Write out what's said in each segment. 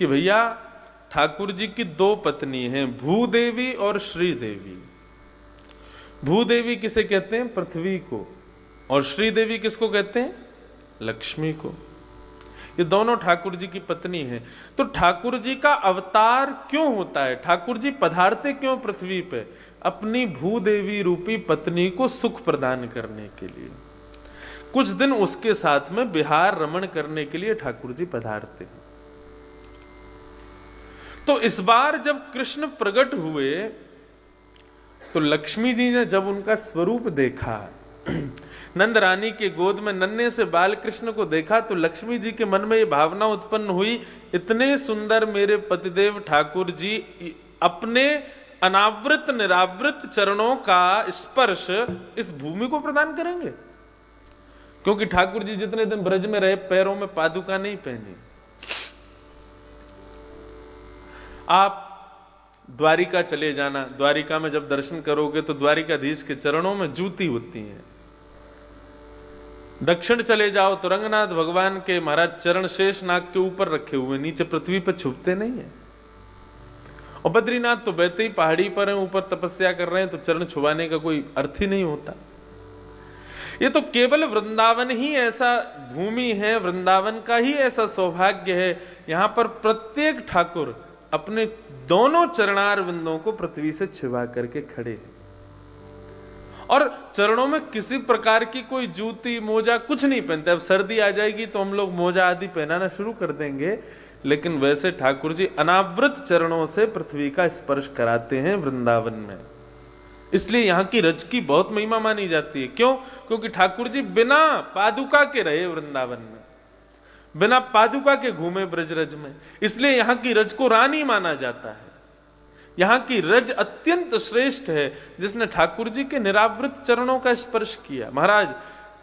कि भैया ठाकुर जी की दो पत्नी हैं, भूदेवी और श्रीदेवी। भूदेवी किसे कहते हैं? पृथ्वी को। और श्रीदेवी किसको कहते हैं? लक्ष्मी को। ये दोनों ठाकुर जी की पत्नी हैं। तो ठाकुर जी का अवतार क्यों होता है? ठाकुर जी पधारते क्यों पृथ्वी पे? अपनी भूदेवी रूपी पत्नी को सुख प्रदान करने के लिए। कुछ दिन उसके साथ में विहार रमण करने के लिए ठाकुर जी पधारते हैं। तो इस बार जब कृष्ण प्रकट हुए तो लक्ष्मी जी ने जब उनका स्वरूप देखा, नंद रानी के गोद में नन्हे से बाल कृष्ण को देखा, तो लक्ष्मी जी के मन में ये भावना उत्पन्न हुई, इतने सुंदर मेरे पतिदेव ठाकुर जी अपने अनावृत निरावृत चरणों का स्पर्श इस भूमि को प्रदान करेंगे। क्योंकि ठाकुर जी जितने दिन ब्रज में रहे पैरों में पादुका नहीं पहनी। आप द्वारिका चले जाना, द्वारिका में जब दर्शन करोगे तो द्वारिकाधीश के चरणों में जूती होती हैं। दक्षिण चले जाओ तो रंगनाथ भगवान के महाराज चरण शेष नाग के ऊपर रखे हुए, नीचे पृथ्वी पर छुपते नहीं है। और बद्रीनाथ तो बैठे ही पहाड़ी पर हैं, ऊपर तपस्या कर रहे हैं, तो चरण छुपाने का कोई अर्थ ही नहीं होता। ये तो केवल वृंदावन ही ऐसा भूमि है, वृंदावन का ही ऐसा सौभाग्य है, यहां पर प्रत्येक ठाकुर अपने दोनों चरणार बिंदों को पृथ्वी से छिपा करके खड़े हैं। और चरणों में किसी प्रकार की कोई जूती मोजा कुछ नहीं पहनते। अब सर्दी आ जाएगी तो हम लोग मोजा आदि पहनाना शुरू कर देंगे, लेकिन वैसे ठाकुर जी अनावृत चरणों से पृथ्वी का स्पर्श कराते हैं वृंदावन में। इसलिए यहाँ की रज की बहुत महिमा मानी जाती है। क्यों? क्योंकि ठाकुर जी बिना पादुका के रहे वृंदावन में, बिना पादुका के घूमे ब्रजरज में, इसलिए यहाँ की रज को रानी माना जाता है। यहाँ की रज अत्यंत श्रेष्ठ है, जिसने ठाकुर जी के निरावृत चरणों का स्पर्श किया। महाराज,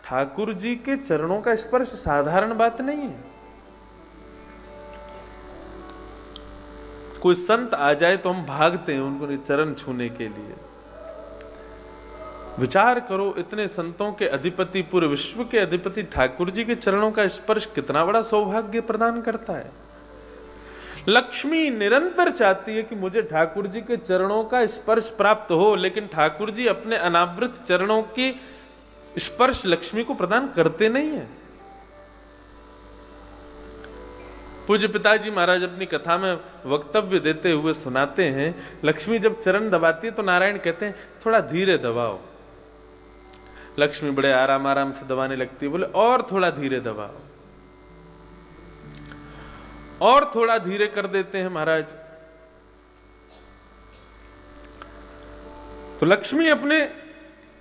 ठाकुर जी के चरणों का स्पर्श साधारण बात नहीं है। कोई संत आ जाए तो हम भागते हैं उनको चरण छूने के लिए। विचार करो, इतने संतों के अधिपति, पूरे विश्व के अधिपति ठाकुर जी के चरणों का स्पर्श कितना बड़ा सौभाग्य प्रदान करता है। लक्ष्मी निरंतर चाहती है कि मुझे ठाकुर जी के चरणों का स्पर्श प्राप्त हो, लेकिन ठाकुर जी अपने अनावृत चरणों की स्पर्श लक्ष्मी को प्रदान करते नहीं है। पूज्य पिताजी महाराज अपनी कथा में वक्तव्य देते हुए सुनाते हैं, लक्ष्मी जब चरण दबाती है तो नारायण कहते हैं थोड़ा धीरे दबाओ। लक्ष्मी बड़े आराम आराम से दबाने लगती है, बोले और थोड़ा धीरे दबाओ, और थोड़ा धीरे कर देते हैं महाराज। तो लक्ष्मी अपने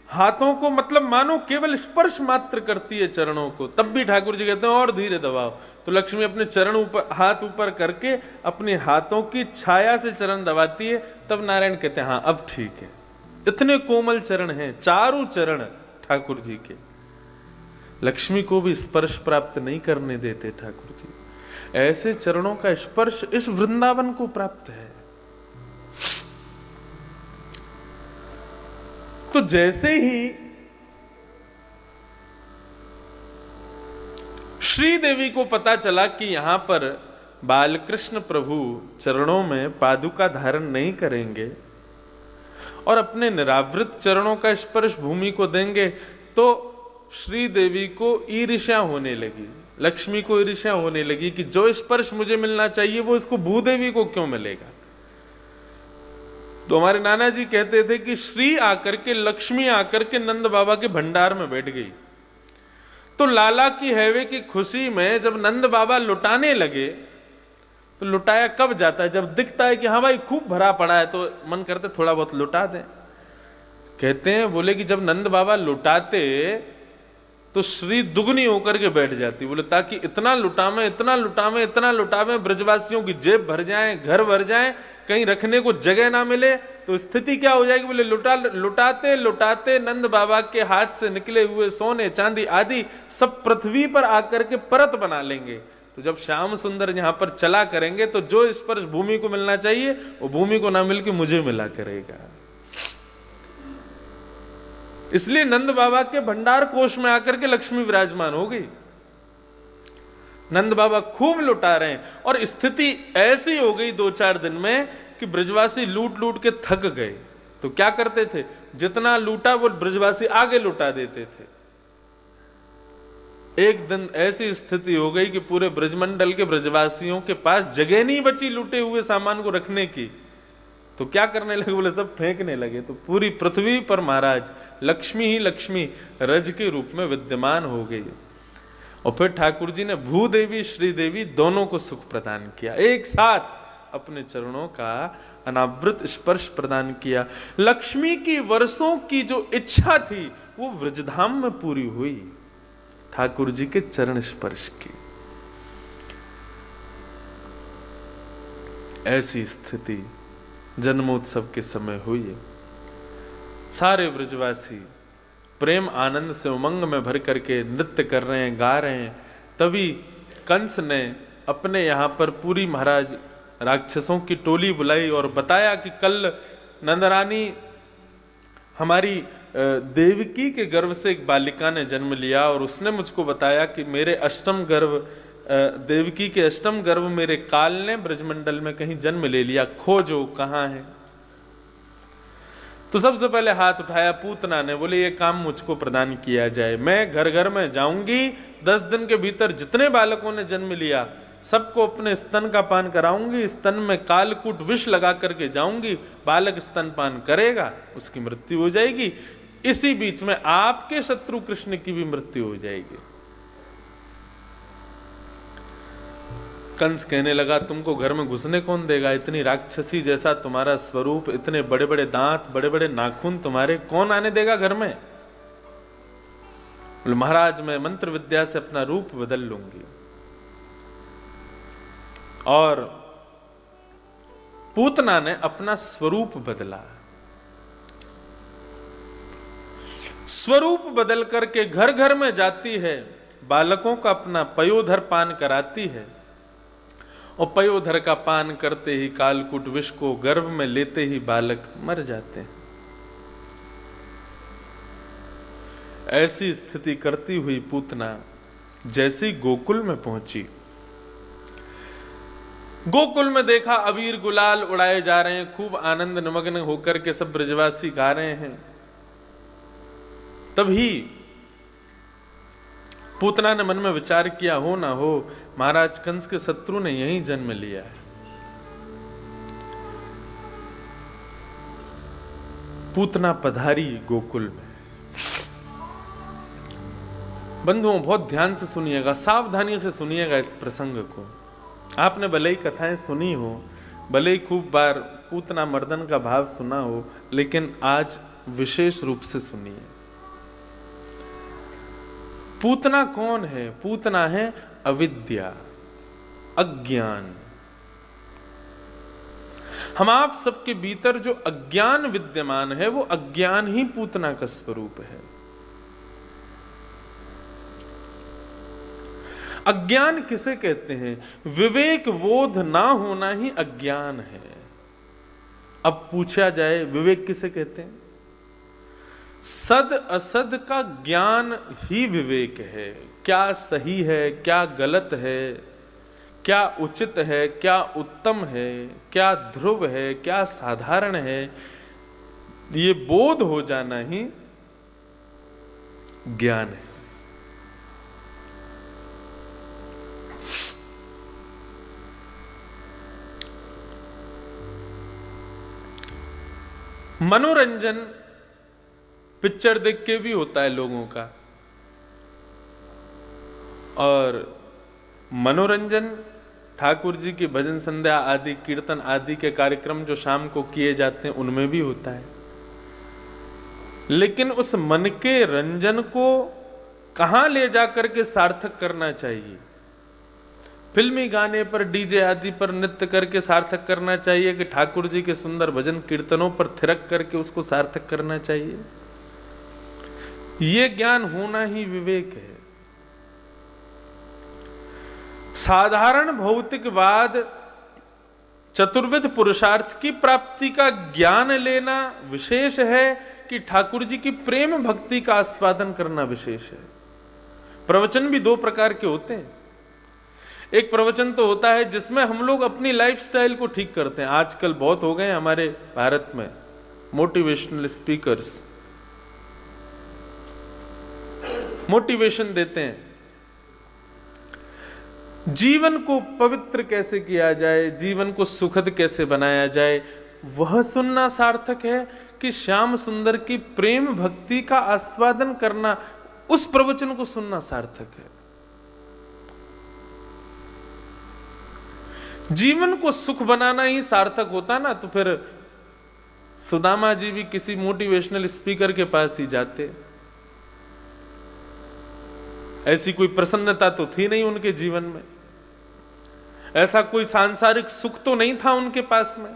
हाथों को मतलब मानो केवल स्पर्श मात्र करती है चरणों को, तब भी ठाकुर जी कहते हैं और धीरे दबाओ। तो लक्ष्मी अपने चरण ऊपर, हाथ ऊपर करके अपने हाथों की छाया से चरण दबाती है, तब नारायण कहते हैं हाँ अब ठीक है। इतने कोमल चरण हैं, चारों चरण ठाकुर जी के। लक्ष्मी को भी स्पर्श प्राप्त नहीं करने देते ठाकुर जी। ऐसे चरणों का स्पर्श इस वृंदावन को प्राप्त है। तो जैसे ही श्री देवी को पता चला कि यहां पर बालकृष्ण प्रभु चरणों में पादुका धारण नहीं करेंगे और अपने निरावृत चरणों का स्पर्श भूमि को देंगे, तो श्री देवी को ईर्ष्या होने लगी, लक्ष्मी को ईर्ष्या होने लगी कि जो स्पर्श मुझे मिलना चाहिए वो इसको भूदेवी को क्यों मिलेगा। तो हमारे नाना जी कहते थे कि श्री आकर के, लक्ष्मी आकर के नंद बाबा के भंडार में बैठ गई। तो लाला की हैवे की खुशी में जब नंद बाबा लुटाने लगे, तो लुटाया कब जाता है? जब दिखता है कि हाँ भाई खूब भरा पड़ा है, तो मन करते थोड़ा बहुत लुटा दें। कहते हैं, बोले कि जब नंद बाबा लुटाते तो श्री दुगनी होकर के बैठ जाती, बोले ताकि इतना लुटावे, इतना लुटावे, इतना लुटावे, ब्रजवासियों की जेब भर जाए, घर भर जाए, कहीं रखने को जगह ना मिले, तो स्थिति क्या हो जाएगी? बोले लुटाते लुटाते नंद बाबा के हाथ से निकले हुए सोने चांदी आदि सब पृथ्वी पर आकर के परत बना लेंगे। तो जब श्याम सुंदर यहाँ पर चला करेंगे तो जो स्पर्श भूमि को मिलना चाहिए वो भूमि को ना मिलकर मुझे मिला करेगा। इसलिए नंद बाबा के भंडार कोष में आकर के लक्ष्मी विराजमान हो गई। नंद बाबा खूब लुटा रहे हैं और स्थिति ऐसी हो गई 2-4 दिन में कि ब्रजवासी लूट लूट के थक गए। तो क्या करते थे, जितना लूटा वो ब्रजवासी आगे लुटा देते थे। एक दिन ऐसी स्थिति हो गई कि पूरे ब्रजमंडल के ब्रजवासियों के पास जगह नहीं बची लूटे हुए सामान को रखने की। तो क्या करने लगे, बोले सब फेंकने लगे। तो पूरी पृथ्वी पर महाराज लक्ष्मी ही लक्ष्मी रज के रूप में विद्यमान हो गई। और फिर ठाकुर जी ने भूदेवी श्रीदेवी दोनों को सुख प्रदान किया, एक साथ अपने चरणों का अनावृत स्पर्श प्रदान किया। लक्ष्मी की वर्षों की जो इच्छा थी वो व्रजधाम में पूरी हुई, ठाकुर जी के चरण स्पर्श की। ऐसी स्थिति जन्मोत्सव के समय हुई है। सारे ब्रजवासी प्रेम आनंद से उमंग में भर करके नृत्य कर रहे हैं, गा रहे हैं। तभी कंस ने अपने यहाँ पर पूरी महाराज राक्षसों की टोली बुलाई और बताया कि कल नंदरानी हमारी देवकी के गर्भ से एक बालिका ने जन्म लिया और उसने मुझको बताया कि मेरे अष्टम गर्भ देवकी के अष्टम गर्भ मेरे काल ने ब्रजमंडल में कहीं जन्म ले लिया, खोजो कहाँ है। तो सबसे पहले हाथ उठाया पूतना ने, बोले ये काम मुझको प्रदान किया जाए। मैं घर घर में जाऊंगी, 10 दिन के भीतर जितने बालकों ने जन्म लिया सबको अपने स्तन का पान कराऊंगी, स्तन में कालकूट विष लगा करके जाऊंगी, बालक स्तनपान करेगा, उसकी मृत्यु हो जाएगी। इसी बीच में आपके शत्रु कृष्ण की भी मृत्यु हो जाएगी। कंस कहने लगा तुमको घर में घुसने कौन देगा, इतनी राक्षसी जैसा तुम्हारा स्वरूप, इतने बड़े बड़े दांत, बड़े बड़े नाखून तुम्हारे, कौन आने देगा घर में। महाराज मैं मंत्र विद्या से अपना रूप बदल लूंगी। और पूतना ने अपना स्वरूप बदला, स्वरूप बदल करके घर घर में जाती है, बालकों का अपना पयोधर पान कराती है और पयोधर का पान करते ही कालकूट विष को गर्भ में लेते ही बालक मर जाते हैं। ऐसी स्थिति करती हुई पूतना जैसी गोकुल में पहुंची, गोकुल में देखा अबीर गुलाल उड़ाए जा रहे हैं, खूब आनंद निमग्न होकर के सब ब्रजवासी गा रहे हैं। तभी पूतना ने मन में विचार किया, हो ना हो महाराज कंस के शत्रु ने यहीं जन्म लिया है। पूतना पधारी गोकुल में। बंधुओं बहुत ध्यान से सुनिएगा, सावधानियों से सुनिएगा इस प्रसंग को। आपने भले ही कथाएं सुनी हो, भले ही खूब बार पूतना मर्दन का भाव सुना हो, लेकिन आज विशेष रूप से सुनिए। पूतना कौन है? पूतना है अविद्या, अज्ञान। हम आप सबके भीतर जो अज्ञान विद्यमान है वो अज्ञान ही पूतना का स्वरूप है। अज्ञान किसे कहते हैं? विवेक बोध ना होना ही अज्ञान है। अब पूछा जाए विवेक किसे कहते हैं? सद असद का ज्ञान ही विवेक है। क्या सही है, क्या गलत है, क्या उचित है, क्या उत्तम है, क्या ध्रुव है, क्या साधारण है, ये बोध हो जाना ही ज्ञान है। मनोरंजन पिक्चर देख के भी होता है लोगों का, और मनोरंजन ठाकुर जी की भजन संध्या आदि कीर्तन आदि के कार्यक्रम जो शाम को किए जाते हैं उनमें भी होता है। लेकिन उस मन के रंजन को कहां ले जाकर के सार्थक करना चाहिए? फिल्मी गाने पर, डीजे आदि पर नृत्य करके सार्थक करना चाहिए कि ठाकुर जी के सुंदर भजन कीर्तनों पर थिरक करके उसको सार्थक करना चाहिए? ये ज्ञान होना ही विवेक है। साधारण भौतिकवाद, चतुर्विध पुरुषार्थ की प्राप्ति का ज्ञान लेना विशेष है कि ठाकुर जी की प्रेम भक्ति का आस्वादन करना विशेष है। प्रवचन भी दो प्रकार के होते हैं। एक प्रवचन तो होता है जिसमें हम लोग अपनी लाइफस्टाइल को ठीक करते हैं। आजकल बहुत हो गए हमारे भारत में मोटिवेशनल स्पीकर्स, मोटिवेशन देते हैं, जीवन को पवित्र कैसे किया जाए, जीवन को सुखद कैसे बनाया जाए। वह सुनना सार्थक है कि श्याम सुंदर की प्रेम भक्ति का आस्वादन करना, उस प्रवचन को सुनना सार्थक है। जीवन को सुख बनाना ही सार्थक होता ना, तो फिर सुदामा जी भी किसी मोटिवेशनल स्पीकर के पास ही जाते। ऐसी कोई प्रसन्नता तो थी नहीं उनके जीवन में, ऐसा कोई सांसारिक सुख तो नहीं था उनके पास में,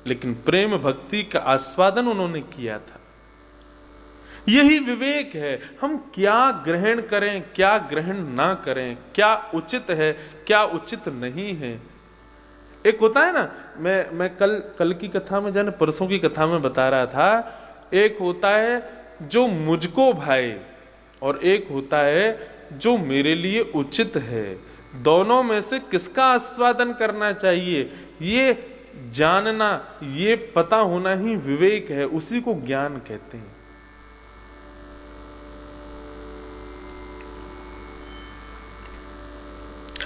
लेकिन प्रेम भक्ति का आस्वादन उन्होंने किया था। यही विवेक है, हम क्या ग्रहण करें, क्या ग्रहण ना करें, क्या उचित है, क्या उचित नहीं है। एक होता है ना, मैं कल की कथा में, जाने परसों की कथा में बता रहा था, एक होता है जो मुझको भाए और एक होता है जो मेरे लिए उचित है। दोनों में से किसका आस्वादन करना चाहिए, ये जानना, ये पता होना ही विवेक है, उसी को ज्ञान कहते हैं।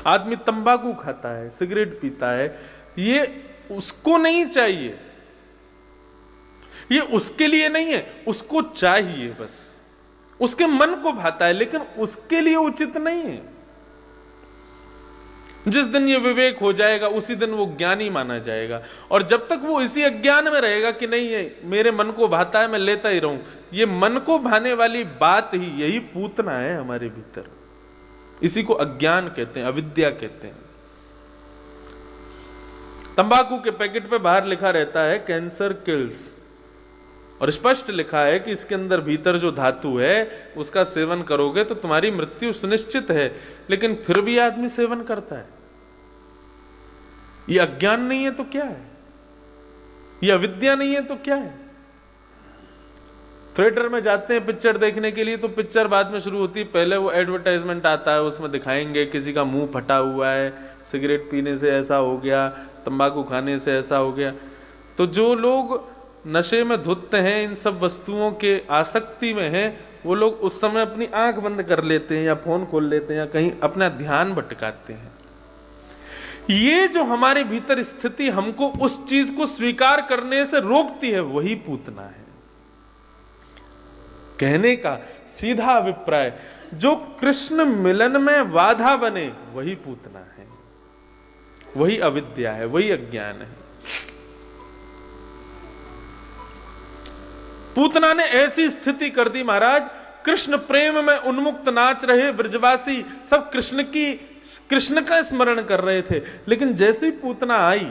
आदमी तंबाकू खाता है, सिगरेट पीता है, ये उसको नहीं चाहिए, ये उसके लिए नहीं है, उसको चाहिए, बस उसके मन को भाता है, लेकिन उसके लिए उचित नहीं है। जिस दिन ये विवेक हो जाएगा उसी दिन वो ज्ञानी माना जाएगा। और जब तक वो इसी अज्ञान में रहेगा कि नहीं ये मेरे मन को भाता है, मैं लेता ही रहूं, ये मन को भाने वाली बात ही, यही पूतना है हमारे भीतर। इसी को अज्ञान कहते हैं, अविद्या कहते हैं। तंबाकू के पैकेट पे बाहर लिखा रहता है कैंसर किल्स, और स्पष्ट लिखा है कि इसके अंदर भीतर जो धातु है उसका सेवन करोगे तो तुम्हारी मृत्यु सुनिश्चित है, लेकिन फिर भी आदमी सेवन करता है। ये अज्ञान नहीं है तो क्या है, ये अविद्या नहीं है तो क्या है। थिएटर में जाते हैं पिक्चर देखने के लिए, तो पिक्चर बाद में शुरू होती है, पहले वो एडवर्टाइजमेंट आता है, उसमें दिखाएंगे किसी का मुंह फटा हुआ है, सिगरेट पीने से ऐसा हो गया, तंबाकू खाने से ऐसा हो गया। तो जो लोग नशे में धुत हैं, इन सब वस्तुओं के आसक्ति में हैं, वो लोग उस समय अपनी आंख बंद कर लेते हैं या फोन खोल लेते हैं या कहीं अपना ध्यान भटकाते हैं। ये जो हमारे भीतर स्थिति हमको उस चीज को स्वीकार करने से रोकती है, वही पूतना है। कहने का सीधा अभिप्राय, जो कृष्ण मिलन में बाधा बने वही पूतना है, वही अविद्या है, वही अज्ञान है। पूतना ने ऐसी स्थिति कर दी महाराज, कृष्ण प्रेम में उन्मुक्त नाच रहे ब्रजवासी सब कृष्ण का स्मरण कर रहे थे, लेकिन जैसी पूतना आई,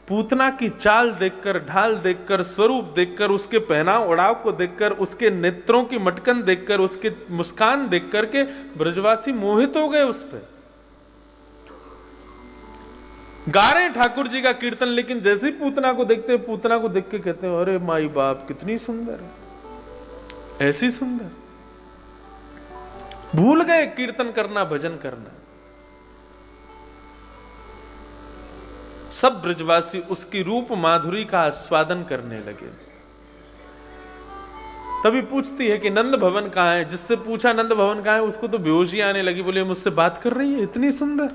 पूतना की चाल देखकर, ढाल देखकर, स्वरूप देखकर, उसके पहनाव ओढ़ाव को देखकर, उसके नेत्रों की मटकन देखकर, उसके मुस्कान देखकर के ब्रजवासी मोहित हो गए उस पर। गा रहे ठाकुर जी का कीर्तन, लेकिन जैसे ही पूतना को देखते हैं, पूतना को देख के कहते हैं अरे माई बाप कितनी सुंदर है, ऐसी सुंदर। भूल गए कीर्तन करना, भजन करना। सब ब्रजवासी उसकी रूप माधुरी का आस्वादन करने लगे। तभी पूछती है कि नंद भवन कहां है। जिससे पूछा नंद भवन कहां है, उसको तो बेहोशी आने लगी, बोले मुझसे बात कर रही है इतनी सुंदर।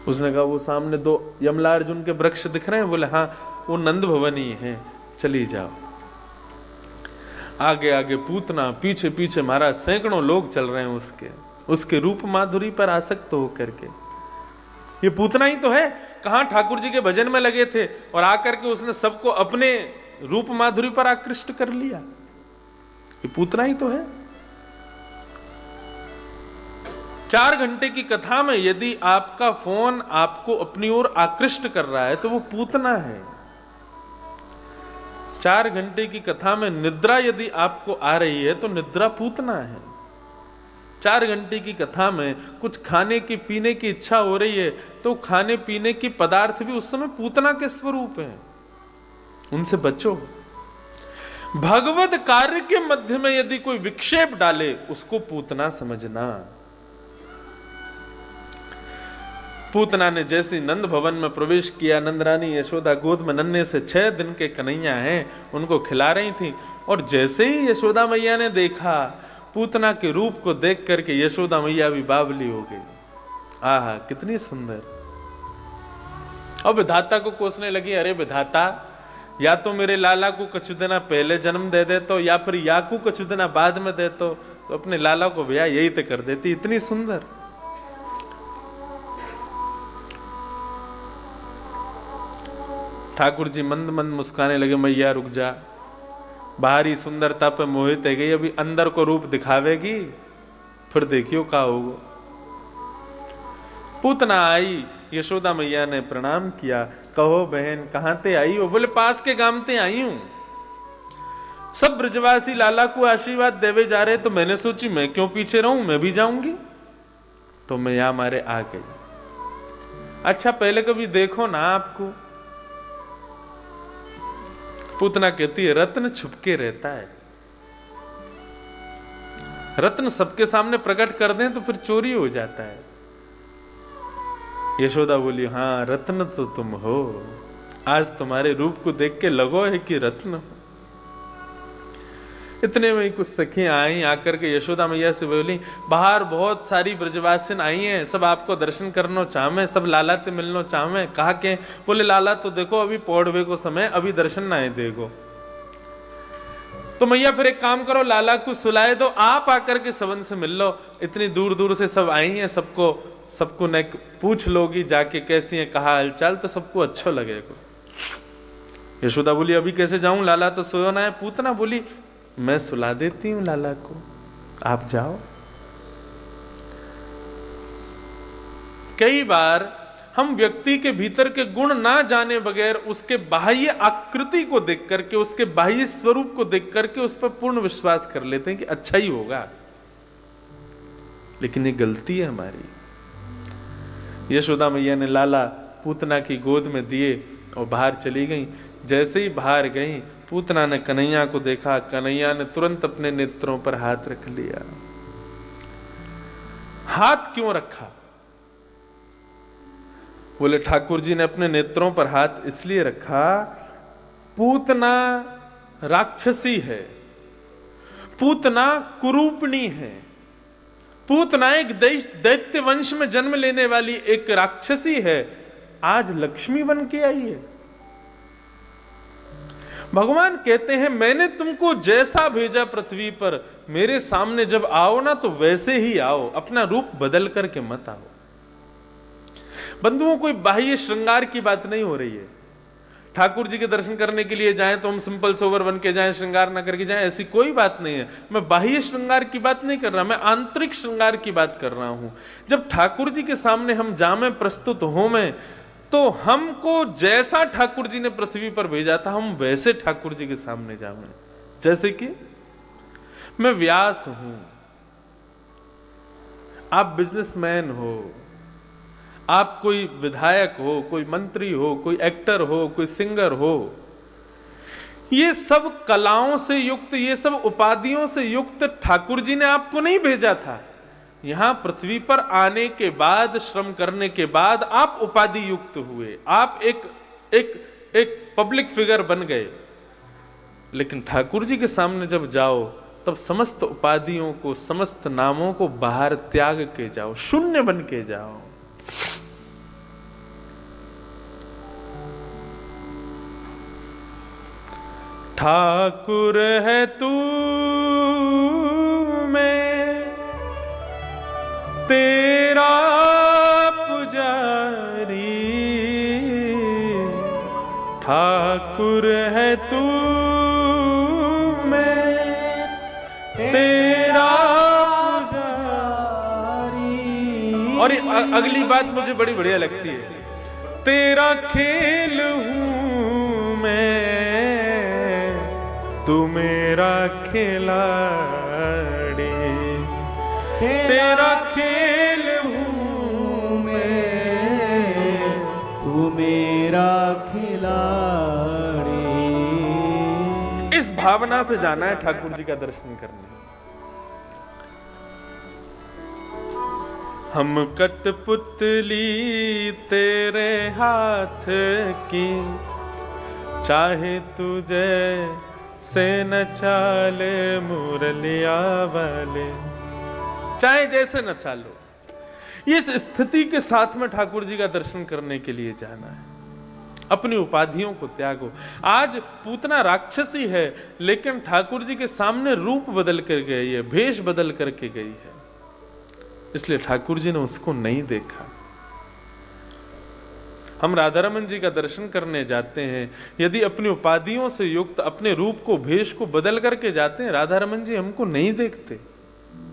उसने कहा वो सामने दो यमलार्जुन के वृक्ष दिख रहे हैं, बोले हाँ वो नंद भवन ही है, चली जाओ। आगे आगे पूतना, पीछे पीछे महाराज सैकड़ों लोग चल रहे हैं उसके रूप माधुरी पर आसक्त होकर के। ये पूतना ही तो है, कहां ठाकुर जी के भजन में लगे थे और आकर के उसने सबको अपने रूप माधुरी पर आकृष्ट कर लिया। ये पूतना ही तो है। 4 घंटे की कथा में यदि आपका फोन आपको अपनी ओर आकृष्ट कर रहा है तो वो पूतना है। 4 घंटे की कथा में निद्रा यदि आपको आ रही है तो निद्रा पूतना है। 4 घंटे की कथा में कुछ खाने की पीने की इच्छा हो रही है तो खाने पीने के पदार्थ भी उस समय पूतना के स्वरूप हैं, उनसे बचो। भगवत कार्य के मध्य में यदि कोई विक्षेप डाले उसको पूतना समझना। पूतना ने जैसे नंद भवन में प्रवेश किया, नंद रानी यशोदा गोद में नन्हे से 6 दिन के कन्हैया हैं उनको खिला रही थी, और जैसे ही यशोदा मैया ने देखा पूतना के रूप को देख करके यशोदा मैया भी बावली हो गई। आहा कितनी सुंदर। और विधाता को कोसने लगी, अरे विधाता या तो मेरे लाला को कुछ दिना पहले जन्म दे देतो या फिर याकू कुछ दिना बाद में देतो, तो अपने लाला को भैया यही तो कर देती, इतनी सुंदर। ठाकुर जी मंद मंद मुस्काने लगे, मैया रुक जा, बाहरी सुंदरता पे मोहित है गई, अभी अंदर को रूप दिखावेगी फिर देखियो का होगा। पूतना आई, यशोदा मैया ने प्रणाम किया, कहो बहन कहां ते आई हो? बोले पास के गांव ते आई हूं, सब ब्रजवासी लाला को आशीर्वाद देवे जा रहे, तो मैंने सोची मैं क्यों पीछे रहूं, मैं भी जाऊंगी, तो मैं यहां मारे आ गई। अच्छा पहले कभी देखो ना आपको। पूतना कहती है रत्न छुपके रहता है, रत्न सबके सामने प्रकट कर दें तो फिर चोरी हो जाता है। यशोदा बोली हाँ रत्न तो तुम हो, आज तुम्हारे रूप को देख के लगो है कि रत्न हो। इतने में ही कुछ सखियां आई, आकर के यशोदा मैया से बोली बाहर बहुत सारी ब्रजवासिन आई हैं, सब आपको दर्शन करना चाहवे, सब लाला ते मिलना चाहवे। कहा के? बोले लाला तो देखो अभी पौड़वे को समय, अभी दर्शन ना है देखो। तो मैया फिर एक काम करो, लाला को सुलाए दो, आप आकर के सबन से मिल लो, इतनी दूर दूर से सब आई हैं, सबको न पूछ लोगी जाके कैसी है, कहा हालचाल, तो सबको अच्छा लगेगा। यशोदा बोली अभी कैसे जाऊं, लाला तो सोयो ना है। पूतना बोली मैं सुला देती हूं लाला को, आप जाओ। कई बार हम व्यक्ति के भीतर के गुण ना जाने बगैर उसके बाह्य आकृति को देख करके, उसके बाह्य स्वरूप को देख करके उस पर पूर्ण विश्वास कर लेते हैं कि अच्छा ही होगा, लेकिन ये गलती है हमारी। यशोदा मैया ने लाला पूतना की गोद में दिए और बाहर चली गई। जैसे ही बाहर गई पूतना ने कन्हैया को देखा, कन्हैया ने तुरंत अपने नेत्रों पर हाथ रख लिया। हाथ क्यों रखा? बोले ठाकुर जी ने अपने नेत्रों पर हाथ इसलिए रखा, पूतना राक्षसी है, पूतना कुरूपणी है, पूतना एक दैत्य वंश में जन्म लेने वाली एक राक्षसी है, आज लक्ष्मी बन के आई है। भगवान कहते हैं मैंने तुमको जैसा भेजा पृथ्वी पर, मेरे सामने जब आओ ना तो वैसे ही आओ, अपना रूप बदल करके मत आओ। बंधुओं कोई बाह्य श्रृंगार की बात नहीं हो रही है। ठाकुर जी के दर्शन करने के लिए जाएं तो हम सिंपल सोबर बन के जाएं, श्रृंगार ना करके जाएं, ऐसी कोई बात नहीं है। मैं बाह्य श्रृंगार की बात नहीं कर रहा, मैं आंतरिक श्रृंगार की बात कर रहा हूं। जब ठाकुर जी के सामने हम जामे प्रस्तुत हो में, तो हमको जैसा ठाकुर जी ने पृथ्वी पर भेजा था हम वैसे ठाकुर जी के सामने जावे। जैसे कि मैं व्यास हूं, आप बिजनेसमैन हो, आप कोई विधायक हो, कोई मंत्री हो, कोई एक्टर हो, कोई सिंगर हो, ये सब कलाओं से युक्त, ये सब उपाधियों से युक्त ठाकुर जी ने आपको नहीं भेजा था। यहां पृथ्वी पर आने के बाद, श्रम करने के बाद आप उपाधि युक्त हुए, आप एक पब्लिक फिगर बन गए। लेकिन ठाकुर जी के सामने जब जाओ तब समस्त उपाधियों को, समस्त नामों को बाहर त्याग के जाओ, शून्य बन के जाओ। ठाकुर है तू मैं तेरा पुजारी, ठाकुर है तू मैं तेरा पुजारी। और अगली बात मुझे बड़ी बढ़िया लगती है, तेरा खेल हूं मैं, तू मेरा खिलाड़ी, तेरा खेल हूं मैं, तू मेरा खिलाड़ी। इस भावना से जाना है ठाकुर जी का दर्शन करने। हम कठपुतली तेरे हाथ की, चाहे तुझे से न चाले मुरलिया वाले, चाहे जैसे न चालो। इस स्थिति के साथ में ठाकुर जी का दर्शन करने के लिए जाना है। अपनी उपाधियों को त्यागो। आज पूतना राक्षसी है, लेकिन ठाकुर जी के सामने रूप बदल कर गई है, भेष बदल करके गई है, इसलिए ठाकुर जी ने उसको नहीं देखा। हम राधारमन जी का दर्शन करने जाते हैं, यदि अपनी उपाधियों से युक्त अपने रूप को, भेष को बदल करके जाते हैं, राधारमन जी हमको नहीं देखते।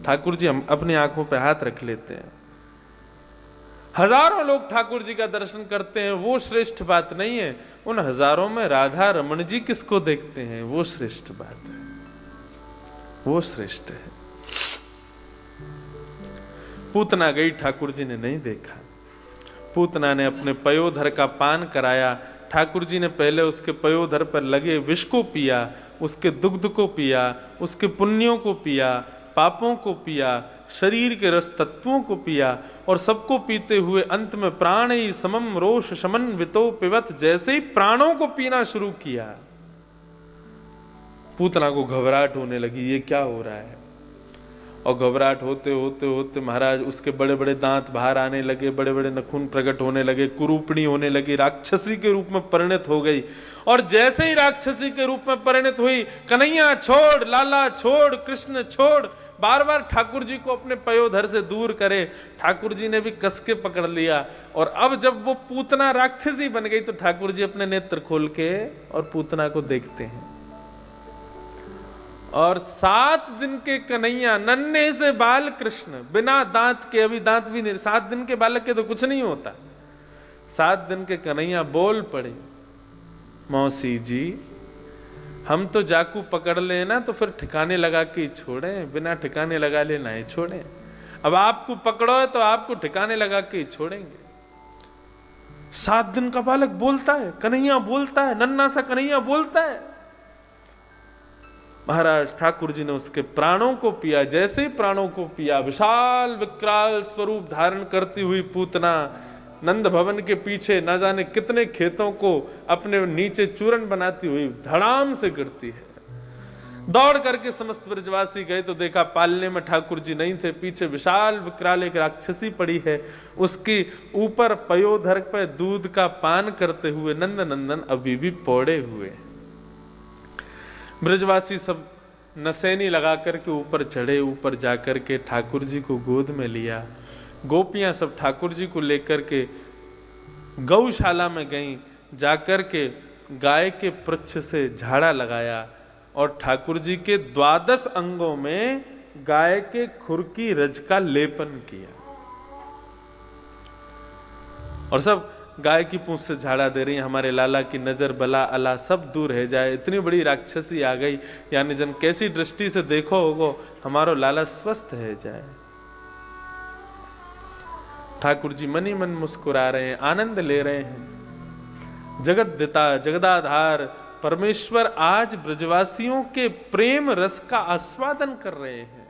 ठाकुर जी हम अपनी आंखों पे हाथ रख लेते हैं। हजारों लोग ठाकुर जी का दर्शन करते हैं, वो श्रेष्ठ बात नहीं है। उन हजारों में राधा रमन जी किसको देखते हैं, वो श्रेष्ठ बात है, वो श्रेष्ठ है। पूतना गई, ठाकुर जी ने नहीं देखा। पूतना ने अपने पयोधर का पान कराया। ठाकुर जी ने पहले उसके पयोधर पर लगे विष को पिया, उसके दुग्ध को पिया, उसके पुण्यों को पिया, पापों को पिया, शरीर के रस तत्वों को पिया, और सबको पीते हुए अंत में प्राण ही समम रोष शमन वितो पिबत, जैसे ही प्राणों को पीना शुरू किया, पूतना को घबराहट होने लगी, ये क्या हो रहा है। और घबराहट होते होते होते महाराज उसके बड़े बड़े दांत बाहर आने लगे, बड़े बड़े नखून प्रकट होने लगे, कुरूपणी होने लगी, राक्षसी के रूप में परिणत हो गई। और जैसे ही राक्षसी के रूप में परिणत हुई, कन्हैया छोड़, लाला छोड़, कृष्ण छोड़, बार बार ठाकुर जी को अपने पयोधर से दूर करे। ठाकुर जी ने भी कस के पकड़ लिया। और अब जब वो पूतना राक्षसी बन गई तो ठाकुर जी अपने नेत्र खोल के और पूतना को देखते हैं। और 7 दिन के कन्हैया, नन्हे से बाल कृष्ण, बिना दांत के, अभी दांत भी नहीं, 7 दिन के बालक के तो कुछ नहीं होता, 7 दिन के कन्हैया बोल पड़े, मौसी जी हम तो जाकू पकड़ लेना तो फिर ठिकाने लगा के ही छोड़ें, बिना ठिकाने लगा लेना ही छोड़ें। अब आपको पकड़ो है तो आपको ठिकाने लगा के ही छोड़ेंगे। 7 दिन का बालक बोलता है, कन्हैया बोलता है, नन्हा सा कन्हैया बोलता है। महाराज ठाकुर जी ने उसके प्राणों को पिया। जैसे ही प्राणों को पिया, विशाल विकराल स्वरूप धारण करती हुई पूतना नंद भवन के पीछे न जाने कितने खेतों को अपने नीचे चूरन बनाती हुई धड़ाम से गिरती है। दौड़ करके समस्त ब्रजवासी गए तो देखा पालने में ठाकुर जी नहीं थे, पीछे विशाल विकराल एक राक्षसी पड़ी है, उसकी ऊपर पयोधर पर दूध का पान करते हुए नंद नंदन अभी भी पौड़े हुए। ब्रजवासी सब नसैनी लगा करके ऊपर चढ़े, ऊपर जाकर के ठाकुर जी को गोद में लिया। गोपियां सब ठाकुर जी को लेकर के गौशाला में गईं, जाकर के गाय के पृच्छ से झाड़ा लगाया और ठाकुर जी के 12 अंगों में गाय के खुर की रज का लेपन किया। और सब गाय की पूंछ से झाड़ा दे रही, हमारे लाला की नजर बला अला सब दूर रह जाए। इतनी बड़ी राक्षसी आ गई, यानी जन कैसी दृष्टि से देखो होगो, हमारो लाला स्वस्थ है जाए। ठाकुर जी मनी मन मुस्कुरा रहे हैं, आनंद ले रहे हैं। जगत दिता जगदाधार परमेश्वर आज ब्रजवासियों के प्रेम रस का आस्वादन कर रहे हैं।